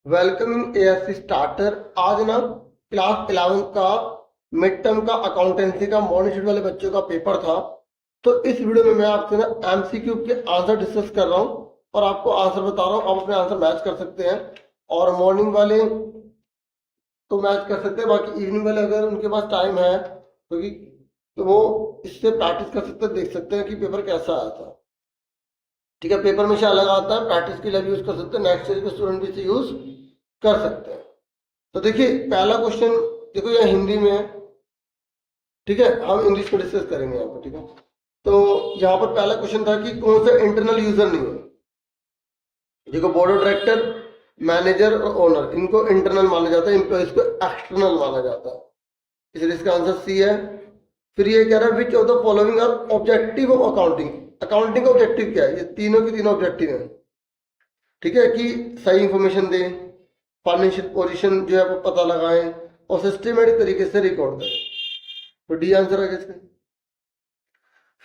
Welcoming ASC starter. आज ना class 11 का मिड टर्म का अकाउंटेंसी का मॉर्निंग शिफ्ट वाले बच्चों का पेपर था। तो इस वीडियो में मैं आपसे ना एमसीक्यू के आंसर डिस्कस कर रहा हूँ और आपको आंसर बता रहा हूँ। आप अपने आंसर मैच कर सकते हैं और मॉर्निंग वाले तो मैच कर सकते हैं, बाकी इवनिंग वाले अगर उनके पास टाइम है क्योंकि तो वो इससे प्रैक्टिस कर सकते हैं, देख सकते हैं कि पेपर कैसा आया था। ठीक है, पेपर में अलग आता है, प्रैक्टिस के लिए भी यूज कर सकते हैं, नेक्स्ट ईयर के स्टूडेंट भी इसे यूज कर सकते हैं। तो देखिए पहला क्वेश्चन, देखो यह हिंदी में है। ठीक है, हम इंग्लिश में डिस्कस करेंगे यहाँ पर। ठीक है, तो यहाँ पर पहला क्वेश्चन था कि कौन सा इंटरनल यूजर नहीं है। देखो बोर्ड ऑफ डायरेक्टर, मैनेजर और ओनर, इनको इंटरनल माना जाता है, एम्प्लॉइज को एक्सटर्नल माना जाता है, इसलिए इसका आंसर सी है। फिर ये कह रहा है which of the following are objective of accounting. Accounting का ऑब्जेक्टिव क्या है? ये तीनों की तीनों ऑब्जेक्टिव है। ठीक है, कि सही इंफॉर्मेशन दें, फाइनेंशियल पोजीशन जो है वो पता लगाएं और सिस्टमेटिक तरीके से रिकॉर्ड करें। तो डी आंसर है इसका।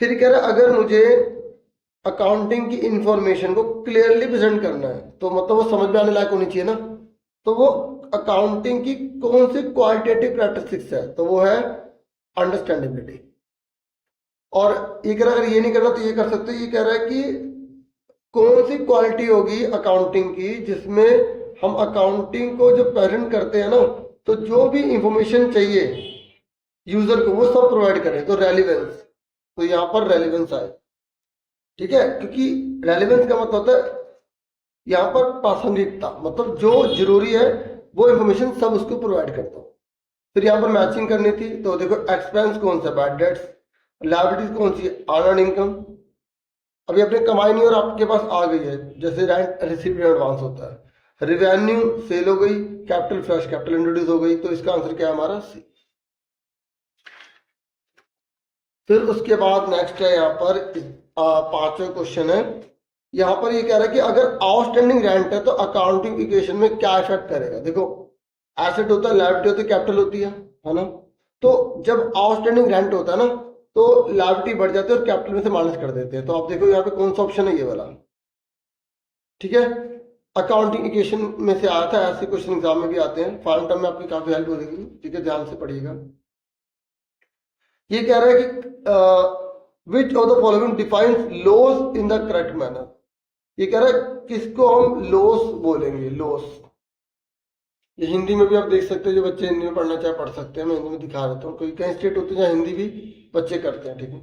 फिर कह रहा है अगर मुझे अकाउंटिंग की इंफॉर्मेशन को क्लियरली प्रेजेंट करना है तो मतलब वो समझ में आने लायक होनी चाहिए ना, तो वो अकाउंटिंग की कौन सी क्वालिटेटिव कैरेक्टरिस्टिक्स है? तो वो है अंडरस्टैंडेबिलिटी। और ये कह रहा है अगर ये नहीं करना तो ये कर सकते हो। ये कह रहा है कि कौन सी क्वालिटी होगी अकाउंटिंग की जिसमें हम अकाउंटिंग को जब प्रेजेंट करते हैं ना तो जो भी इंफॉर्मेशन चाहिए यूजर को वो सब प्रोवाइड करें। तो रेलिवेंस, तो यहाँ पर रेलिवेंस आए। ठीक है, क्योंकि रेलिवेंस का मतलब होता है यहाँ पर प्रासंगिकता, मतलब जो जरूरी है वो इंफॉर्मेशन सब उसको प्रोवाइड करता हूँ। फिर यहाँ पर मैचिंग करनी थी, तो देखो एक्सपेंस कौन सा, बैड डेट्स, लायबिलिटीज कौन सी, अर्नड इनकम, अभी अपने कमाई नहीं और आपके पास आ गई है, जैसे रेंट रिसीव्ड एडवांस होता है, रिवेन्यू सेल हो गई, कैपिटल फ्रेश कैपिटल इंट्रोड्यूस हो गई। तो इसका आंसर क्या है हमारा? सी। फिर उसके बाद नेक्स्ट है यहाँ पर पांचवा क्वेश्चन है। यहाँ पर ये कह रहा है कि अगर आउटस्टैंडिंग रेंट है तो अकाउंटिंग इक्वेशन में क्या इफेक्ट करेगा। देखो एसेट होता है, लायबिलिटी होती है, कैपिटल होती है ना। तो जब आउटस्टैंडिंग रेंट होता है ना तो लायबिलिटी बढ़ जाती है और कैपिटल में से माइनस कर देते हैं। तो आप देखो यहाँ पे कौन सा ऑप्शन है, ये वाला। ठीक है, अकाउंटिंग इक्वेशन में से आया था, ऐसे क्वेश्चन एग्जाम में भी आते हैं, फाइनल टर्म में आपकी काफी हेल्प होगी। ठीक है, ध्यान से पढ़िएगा। ये कह रहा है कि विच of the following defines loss in the correct manner. ये कह रहा है किसको हम लॉस बोलेंगे, लॉस। ये हिंदी में भी आप देख सकते हैं, जो बच्चे हिंदी में पढ़ना चाहे पढ़ सकते हैं, मैं हिंदी में दिखा देता हूँ, क्योंकि कई स्टेट होते हैं जहाँ हिंदी भी बच्चे करते हैं। ठीक है,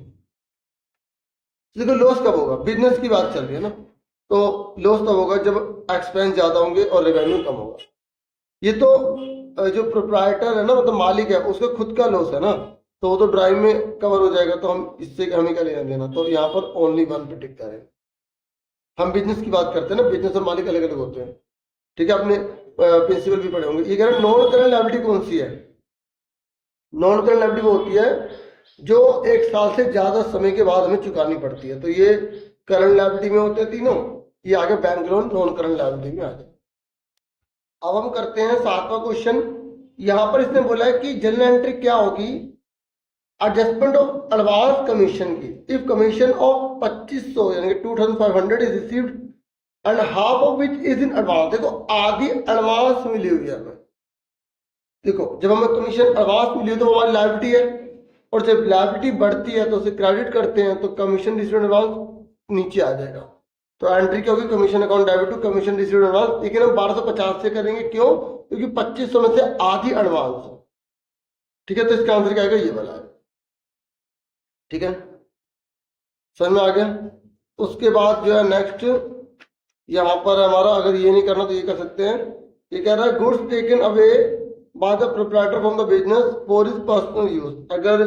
देखो लॉस कब होगा, बिजनेस की बात चल रही है ना, तो लॉस तब होगा जब एक्सपेंस ज्यादा होंगे और रेवेन्यू कम होगा। ये तो जो प्रोप्राइटर है ना, मतलब मालिक है, उसका खुद का लॉस है ना, तो वो तो ड्राइव में कवर हो जाएगा, तो हम इससे हमें क्या लेना देना। तो यहाँ पर ओनली वन पे टिकता है। हम बिजनेस की बात करते हैं ना, बिजनेस और मालिक अलग अलग होते हैं। ठीक है, आपने प्रिंसिपल भी पढ़े होंगे। ये कह रहे हैं नॉन करंट लायबिलिटी कौन सी है? नॉन करंट लायबिलिटी वो होती है जो एक साल से ज्यादा समय के बाद हमें चुकानी पड़ती है। तो ये करंट लायबिलिटी में होते हैं तीनों, ये आगे bank loan non current liability में आ जाए। अब हम करते हैं सातवां क्वेश्चन। यहां पर इसने बोला है कि जनरल एंट्री क्या होगी एडजस्टमेंट ऑफ एडवांस कमीशन की। इफ कमीशन ऑफ 2500 यानी कि 2500 is received and half of which is in advance. देखो आधी एडवांस मिली हुई है हमें। देखो जब हमें कमीशन एडवांस मिली है तो हमारी लायबिलिटी है, और जब लायबिलिटी बढ़ती है तो उसे क्रेडिट करते हैं, तो कमीशन रिसीव्ड एडवांस नीचे आ जाएगा। तो एंट्री क्या होगी, commission account debit to commission received advance. लेकिन हम 1250 से करेंगे, क्यों? क्योंकि 2500 में से आधी एडवांस है। ठीक है, तो इसका आंसर क्या आएगा, ये वाला है। ठीक है, समझ में आ गया। उसके बाद जो है नेक्स्ट यहाँ पर हमारा, अगर ये नहीं करना तो ये कर सकते हैं। ये कह रहा है goods taken away by the proprietor from the business for his personal use. अगर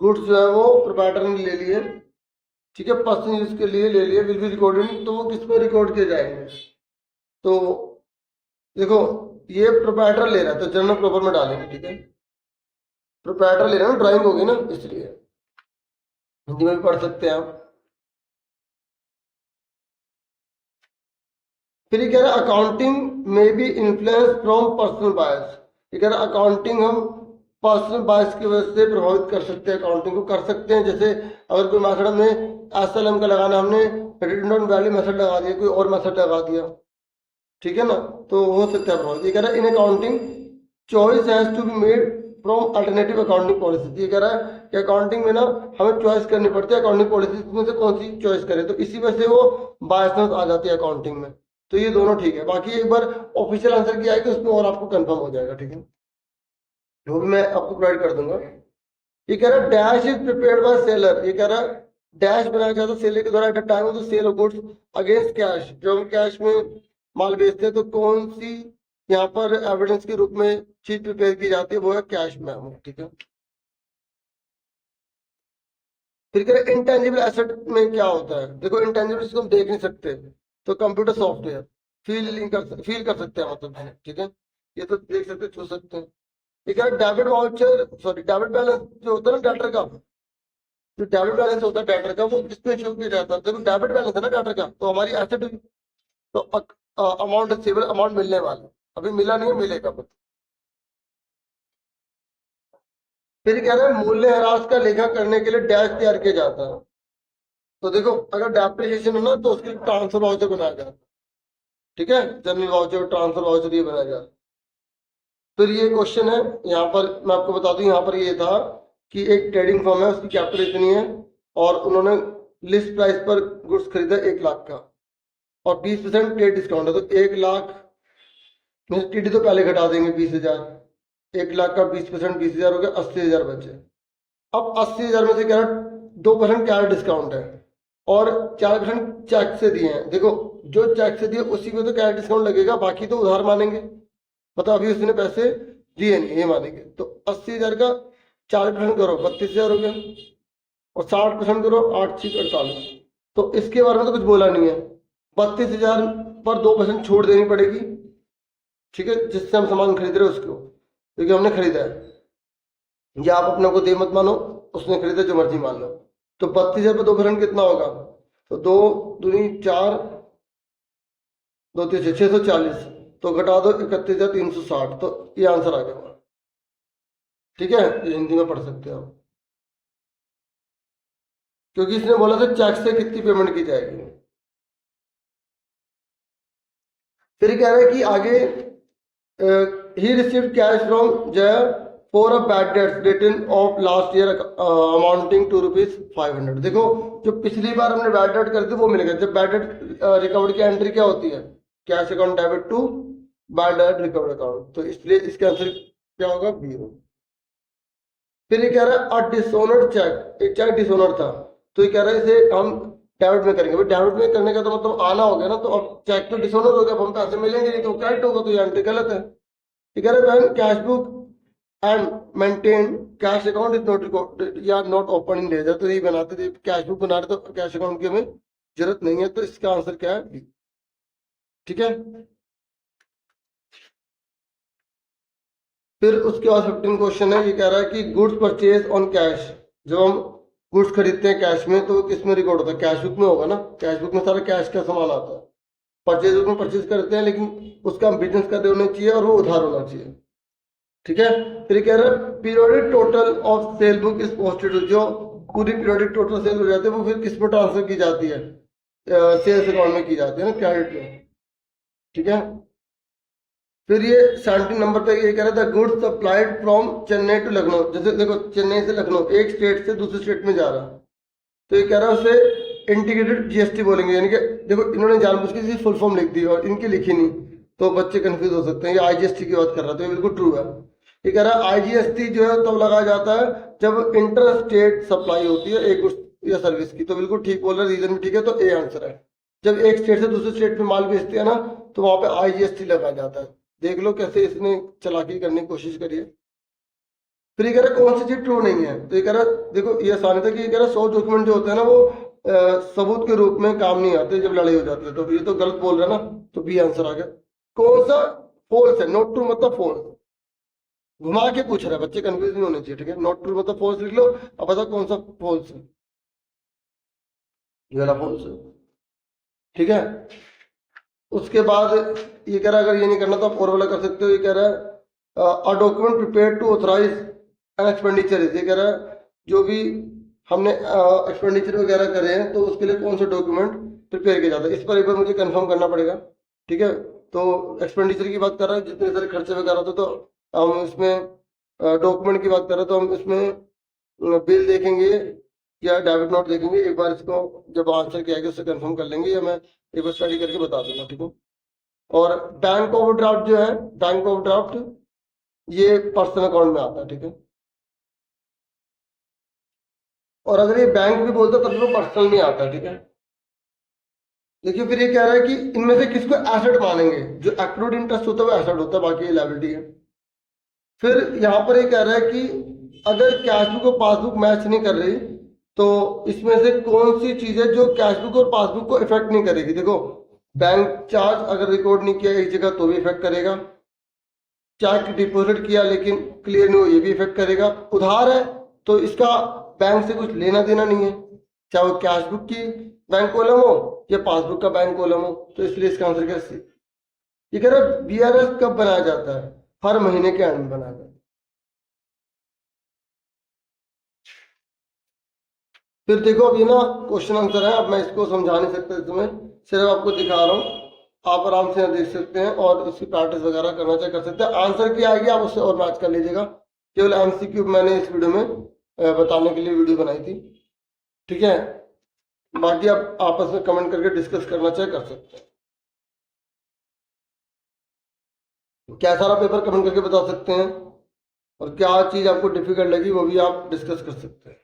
गुड्स जो है वो प्रोप्राइटर ने ले लिए, ठीक है, पर्सनल यूज के लिए ले लिए, विल बी रिकॉर्डेड, तो वो किस पे रिकॉर्ड किए जाएंगे? तो देखो ये प्रोप्राइटर ले रहा है तो जनरल प्रॉपर में डालेंगे। ठीक है, प्रोप्राइटर ले रहा है ना, ड्राइंग होगी ना, इसलिए हिंदी में भी पढ़ सकते हैं आप। फिर ये कह रहा है अकाउंटिंग में be influence from personal bias. ये कह रहा है अकाउंटिंग हम पर्सनल बायस की वजह से प्रभावित कर सकते हैं, अकाउंटिंग को कर सकते हैं। जैसे अगर कोई मेथड हमने एसएलएम का लगाना, हमने रिटर्न ऑन वैल्यू मेथड लगा दिया, कोई और मेथड लगा दिया, ठीक है ना, तो हो सकता है प्रभावित। ये कह रहा है in accounting choice has to be made from alternative accounting policy. ये कह रहा है कि अकाउंटिंग में ना हमें चॉइस करनी पड़ती है, अकाउंटिंग पॉलिसी में से कौन सी चॉइस करें, तो इसी वजह से वो बायसनेस आ जाती है अकाउंटिंग में। तो ये दोनों ठीक है, बाकी एक बार ऑफिशियल आंसर किया है कि उसमें और आपको कंफर्म हो जाएगा, ठीक है, वो भी मैं आपको प्रोवाइड कर दूंगा। ये कह रहा है dash is prepared by seller. ये कह रहा है डैश बनाया जाता है सेलर के द्वारा at the time of the sale of goods against cash. जो हम कैश में माल बेचते हैं तो कौन सी यहाँ पर एविडेंस के रूप में चीज प्रिपेयर की जाती है, वो है कैश मेमो, ठीक है। फिर कह रहे इंटेंजिबल एसेट में क्या होता है। देखो इंटेंजिबल इसको हम देख नहीं सकते, तो कंप्यूटर सॉफ्टवेयर फील कर सकते हैं मतलब, ठीक है, ये तो देख सकते छू सकते हैं। ये कह रहा है debit voucher sorry debit balance जो होता है ना डेटर का, जो डेबिट बैलेंस होता है डेटर का, वो किस पे शो किया जाता है। देखो डेबिट बैलेंस है ना डेटर का, तो हमारी एसेट हुई, तो अमाउंट रिसीवेबल अमाउंट मिलने वाला, अभी मिला नहीं मिलेगा। फिर कह रहे हैं मूल्य ह्रास का लेखा करने के लिए डैश तैयार किया जाता है। तो देखो अगर डेप्रिसिएशन है ना तो उसके ट्रांसफर वाउचर बनाया जाता है, ठीक है, जनरल वाउचर ट्रांसफर वाउचर ये बनाया जाता है। फिर ये क्वेश्चन है यहाँ पर, मैं आपको बता दूं, यहाँ पर ये था कि एक ट्रेडिंग फर्म है, उसकी कैपिटल इतनी है और उन्होंने लिस्ट प्राइस पर गुड्स खरीदा 1 लाख का और 20% ट्रेड डिस्काउंट है, तो 1 लाख में टीडी तो पहले घटा देंगे 20,000, 1 लाख का 20% 20,000 हो गया, 80,000 बचे। अब 80,000 में से क्या 2% कैश डिस्काउंट है और 4% चेक से दिए हैं। देखो जो चेक से दिए उसी में तो कैश डिस्काउंट लगेगा, बाकी तो उधार मानेंगे, मतलब अभी उसने पैसे दिए नहीं ये मानेंगे। तो 80,000 का 40% करो 32,000 हो गया और 60% करो 8 6 48। तो इसके बारे में तो कुछ बोला नहीं है, 32,000 पर 2% छूट देनी पड़ेगी, ठीक है, जिससे हम सामान खरीद रहे हैं उसको, क्योंकि हमने खरीदा है, या आप अपने को दे मत मानो, उसने खरीदा जो मर्जी मान लो। तो 32,000 पर 2% कितना होगा, तो 2 दूनी 4 2 3 640, तो घटा दो 31,360, तो ये आंसर आ गया, ठीक है, ये हिंदी में पढ़ सकते हो आप, क्योंकि इसने बोला था चेक से कितनी पेमेंट की जाएगी। फिर कह रहा है कि आगे ही received cash from Jai for a bad debts return of last year amounting to ₹500। देखो जो पिछली बार हमने बैड डेट कर दी वो मिलेगा। जब बैड डेट रिकवर्ड की एंट्री क्या होती है, cash account debit to bad debt recovered account, तो इसलिए इसका आंसर क्या होगा, बी होगा। फिर ये कह रहा है अ डिसऑनर्ड चेक, एक चेक डिसऑनर था, तो ये कह रहा है इसे हम डेबिट में करेंगे। डेबिट में करने का तो मतलब आना हो गया ना, तो अब चेक तो डिसऑनर हो गया, अब हम पैसे मिलेंगे नहीं, तो करेक्ट होगा, तो ये एंट्री गलत है। ये कह रहा है cash book and maintain cash account is not record या नॉट ओपन इन लेजर, तो ये बनाते थे कैश बुक बना रहे तो कैश अकाउंट की हमें जरूरत नहीं है, तो इसका आंसर क्या है, बी, ठीक है। फिर उसके बाद 15 क्वेश्चन है, ये कह रहा है कि गुड्स परचेज ऑन कैश, जब हम गुड्स खरीदते हैं कैश में तो किस में रिकॉर्ड होता है, कैश बुक में होगा ना, कैश बुक में सारा कैश का सामान आता है। परचेज बुक में परचेज करते हैं, लेकिन उसका बिजनेस करते होना चाहिए और वो उधार होना चाहिए, ठीक है। फिर कह रहा है periodic total of cell book is posted, जो पूरी पीरियोडिक टोटल सेल हो जाती है वो फिर किस में ट्रांसफर की जाती है, सेल्स अकाउंट में की जाती है ना, क्रेडिट में, ठीक है। फिर ये 17 नंबर पे ये कह रहा था goods supplied from Chennai to Lucknow, जैसे देखो चेन्नई से लखनऊ एक स्टेट से दूसरे स्टेट में जा रहा, तो ये कह रहा है उसे इंटीग्रेटेड जीएसटी बोलेंगे, यानी कि देखो इन्होंने जानबूझ के फुल फॉर्म लिख दी और इनकी लिखी नहीं, तो बच्चे कंफ्यूज हो सकते हैं। ये आईजीएसटी की बात कर रहा था, ये बिल्कुल ट्रू है। ये कह रहा है आईजीएसटी जो है तब लगाया जाता है जब इंटर स्टेट सप्लाई होती है एक गुड्स या सर्विस की, तो बिल्कुल ठीक बोल रहा है, रीजन भी ठीक है, तो ए आंसर है। जब एक स्टेट से दूसरे स्टेट में माल बेचते हैं ना तो वहां पे आईजीएसटी लगाया जाता है। देख लो कैसे इसने चालाकी करने की कोशिश करी है। फिर ये कह रहा कौन सी चीज ट्रू नहीं है, तो ये कह रहा देखो ये आसानी था कि ये कह रहा 100 डॉक्यूमेंट जो होते हैं ना वो सबूत के रूप में काम नहीं आते जब लड़ाई हो जाती है, तो ये तो गलत बोल रहा है ना, तो बी आंसर आ गया। कौन सा फॉल्स है, नॉट ट्रू मतलब फॉल्स, घुमा के पूछ रहा है, बच्चे कंफ्यूज नहीं होने चाहिए, ठीक है। नॉट ट्रू मतलब फॉल्स लिख लो, अब बताओ कौन सा फॉल्स है, ये वाला फॉल्स है, ठीक है। उसके बाद ये कह रहा है अगर ये नहीं करना तो आप और वाला कर सकते हो। ये कह रहा है a document prepare to authorise an expenditure, ये कह रहा है जो भी हमने एक्सपेंडिचर वगैरह करे हैं तो उसके लिए कौन सा डॉक्यूमेंट प्रिपेयर किया जाता है, इस पर एक बार मुझे कंफर्म करना पड़ेगा, ठीक है। तो एक्सपेंडिचर की बात कर रहे हैं, जितने सारे खर्चे वगैरह होते तो हम इसमें डॉक्यूमेंट की बात कर रहे हैं तो हम इसमें बिल देखेंगे या डेबिट नोट देखेंगे। एक बार इसको जब आंसर किया गया उससे कंफर्म कर लेंगे, या मैं एक बार स्टडी करके बता दूंगा, ठीक है। और बैंक ओवरड्राफ्ट जो है, बैंक ओवरड्राफ्ट ये पर्सनल अकाउंट में आता है, ठीक है। और अगर ये बैंक भी बोलते तब तो पर्सनल में आता है, ठीक है। देखिए फिर ये कह रहा है कि इनमें से किसको एसेट मानेंगे। जो एक्रूड इंटरेस्ट होता है वो एसेट होता है, बाकी ये लायबिलिटी है। फिर यहाँ पर ये कह रहा है कि अगर कैश बुक और पासबुक मैच नहीं कर रही तो इसमें से कौन सी चीज है जो कैश बुक और पासबुक को इफेक्ट नहीं करेगी। देखो, बैंक चार्ज अगर रिकॉर्ड नहीं किया एक जगह तो भी इफेक्ट करेगा, चेक डिपॉजिट किया लेकिन क्लियर नहीं हो ये भी इफेक्ट करेगा, उधार है तो इसका बैंक से कुछ लेना देना नहीं है, चाहे वो कैश बुक की बैंक कॉलम हो या पासबुक का बैंक कॉलम हो। तो इसलिए इसका आंसर क्या सी। ये कह रहा है बीआरएस कब बनाया जाता है, हर महीने के एंड में बनाया जाता है। फिर देखो अब ये ना क्वेश्चन आंसर है, अब मैं इसको समझा नहीं सकता तुम्हें, सिर्फ आपको दिखा रहा हूँ, आप आराम से देख सकते हैं और इसकी प्रैक्टिस वगैरह करना चाहे कर सकते हैं। आंसर क्या आएगी आप उससे और मैच कर लीजिएगा, केवल एमसीक्यू मैंने इस वीडियो में बताने के लिए वीडियो बनाई थी, ठीक है। बाकी आप आपस में कमेंट करके डिस्कस करना चाहे कर सकते हैं। क्या सारा पेपर कमेंट करके बता सकते हैं, और क्या चीज आपको डिफिकल्ट लगी वो भी आप डिस्कस कर सकते हैं।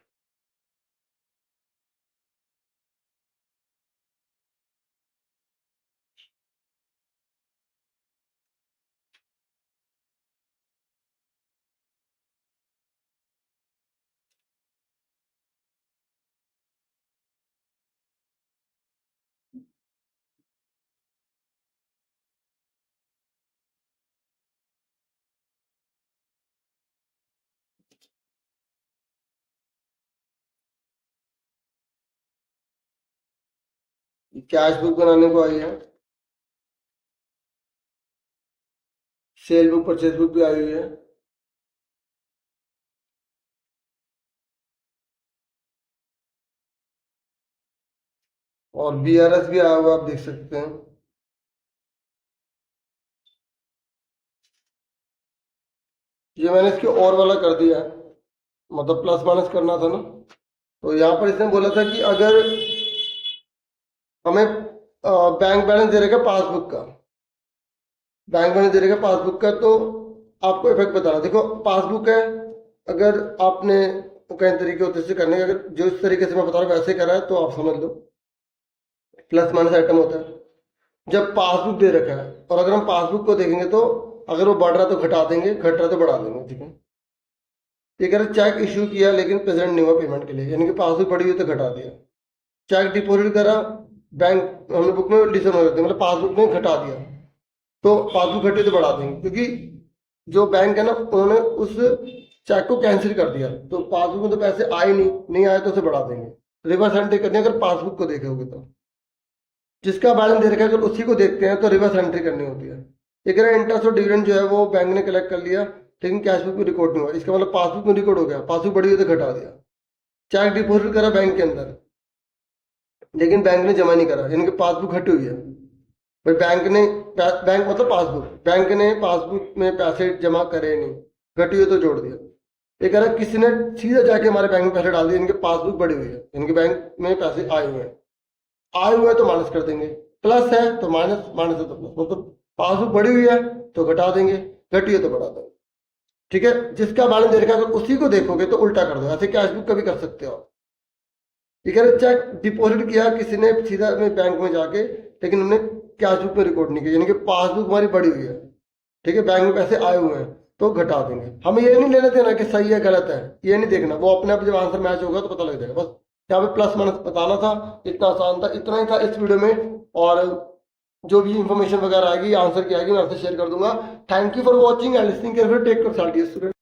कैश बुक बनाने को आई है, सेल बुक परचेज बुक भी आई हुई है, और बीआरएस भी आया हुआ आप देख सकते हैं। ये मैंने इसके और वाला कर दिया है, मतलब प्लस माइनस करना था ना, तो यहाँ पर इसने बोला था कि अगर हमें बैंक बैलेंस दे रहेगा पासबुक का, बैंक बैलेंस दे रहेगा पासबुक का, तो आपको इफेक्ट बताना। देखो पासबुक है, अगर आपने कई तरीके होते से करने के, अगर जो इस तरीके से मैं बता रहा हूँ वैसे करा है तो आप समझ लो प्लस माइनस आइटम होता है। जब पासबुक दे रखा है और अगर हम पासबुक को देखेंगे तो अगर वो बढ़ रहा तो घटा देंगे, घट रहा तो बढ़ा देंगे, ठीक है। ये कह रहे चेक इश्यू किया लेकिन प्रेजेंट नहीं हुआ पेमेंट के लिए, यानी कि पासबुक पड़ी हुई तो घटा दिया। चेक डिपॉजिट करा, बैंक हमने बुक में एडिशन हो जाती है, मतलब पासबुक में घटा दिया तो पासबुक घटी तो बढ़ा देंगे, क्योंकि जो बैंक है ना उन्होंने उस चेक को कैंसिल कर दिया, तो पासबुक में तो पैसे आए नहीं आए तो उसे बढ़ा देंगे। रिवर्स एंट्री करनी अगर पासबुक को देखोगे तो, जिसका बैलेंस दे रखा है अगर उसी को देखते हैं तो रिवर्स एंट्री करनी होती है। एक इंटरेस्ट और डिविडेंड जो है वो बैंक ने कलेक्ट कर लिया लेकिन कैश बुक में रिकॉर्ड नहीं हुआ, इसका मतलब पासबुक में रिकॉर्ड हो गया, पासबुक बड़ी हुई तो घटा दिया। चेक डिपॉजिट करा बैंक के अंदर लेकिन बैंक ने जमा नहीं करा, यानी कि पासबुक घटी हुई है। भाई बैंक मतलब पासबुक, बैंक ने पासबुक में पैसे जमा करे नहीं, घटी हुई तो जोड़ दिया। ये कह रहा है किसी ने सीधा जाके हमारे बैंक में पैसे डाल दिए, इनके पासबुक बढ़ी हुई है, इनके बैंक में पैसे आए हुए हैं तो माइनस कर देंगे, प्लस है तो माइनस, माइनस है तो प्लस, मतलब पासबुक बढ़ी हुई है तो घटा देंगे, घटी है तो बढ़ा देंगे, ठीक है। जिसका बैलेंस दे रखा है अगर उसी को देखोगे तो उल्टा कर दो, ऐसे कैश बुक का भी कर सकते हो आप। ये कह रहे चेक डिपॉजिट किया किसी ने सीधा में बैंक में जाके, लेकिन हमने कैश बुक में रिकॉर्ड नहीं किया, यानी कि पासबुक हमारी बढ़ी हुई है, ठीक है, बैंक में पैसे आए हुए हैं तो घटा देंगे। हमें ये नहीं लेना देना कि सही है गलत है, ये नहीं देखना, वो अपने आप जब आंसर मैच होगा तो पता लग जाएगा। बस यहाँ पे प्लस माइनस बताना था, इतना आसान था, इतना ही था इस वीडियो में। और जो भी इंफॉर्मेशन वगैरह आएगी आंसर की आएगी मैं आपसे शेयर कर दूंगा। Thank you for watching and listening carefully, take care student.